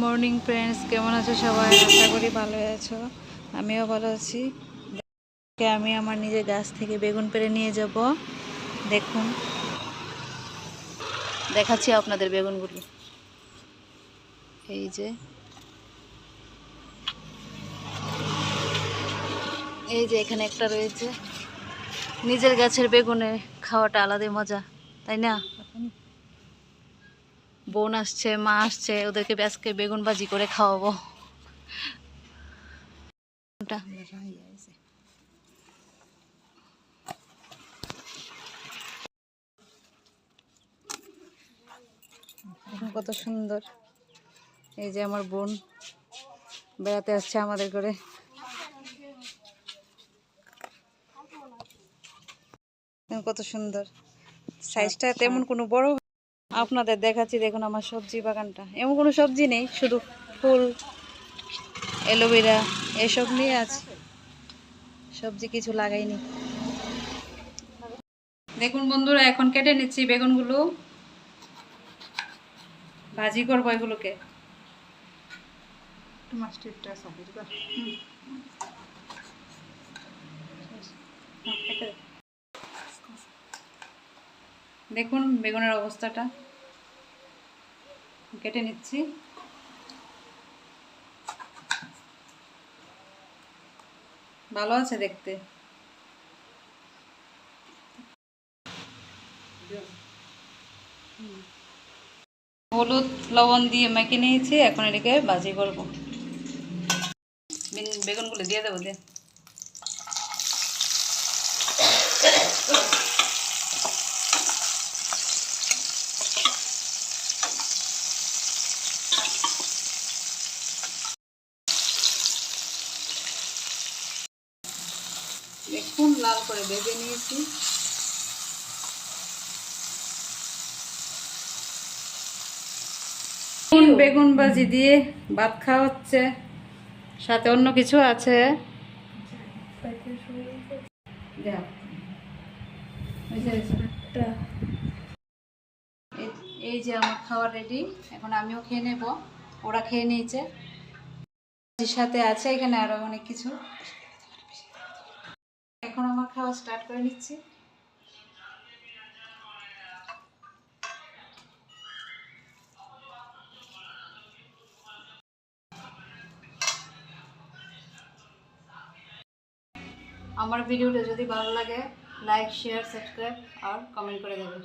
Morning friends, কেমন আছো সবাই? আশা করি ভালো আছো। আমিও ভালো আছি। আমি আমার নিজের গাছ থেকে বেগুন পেড়ে নিয়ে যাব। দেখুন, দেখাচ্ছি আপনাদের বেগুনগুলো। এই যে এখানে একটা রয়েছে। নিজের গাছের বেগুনে খাওয়াটা আলাদাই মজা, তাই না? বোন আসছে, মা আসছে, ওদেরকে আজকে বেগুন ভাজি করে খাওয়াবো। কত সুন্দর। এই যে আমার বোন বেড়াতে আসছে আমাদের ঘরে। কত সুন্দর সাইজটা, তেমন কোনো বড়। আপনাদের দেখাচ্ছি, দেখুন আমার সবজি বাগানটা। এমন কোনো সবজি নেই, শুধু ফুল, অ্যালোভেরা এসব নিয়ে আছে। সবজি কিছু লাগাইনি। দেখুন বন্ধুরা, এখন কেটে নিচ্ছি বেগুনগুলো, ভাজি করবো এগুলোকে। দেখুন বেগুনের অবস্থাটা, কেটে নিচ্ছি। ভালো আছে দেখতে। হলুদ লবণ দিয়ে মেখে নিয়েছি, এখন এটাকে ভাজি করব। বেগুনগুলো দিয়ে দেবো। দেখুন লাল করে ভেজে নিয়েছি। বেগুন ভাজি দিয়ে ভাত খাওয়া হচ্ছে, সাথে অন্য কিছু আছে। এই যে আমার খাওয়া রেডি, এখন আমিও খেয়ে নেব। ওরা খেয়ে নিয়েছে। সাথে আছে এখানে আরো অনেক কিছু। এখন আমার খাওয়া স্টার্ট করে নিচ্ছি। আমার ভিডিওটা যদি ভালো লাগে, লাইক, শেয়ার, সাবস্ক্রাইব আর কমেন্ট করে দেবেন।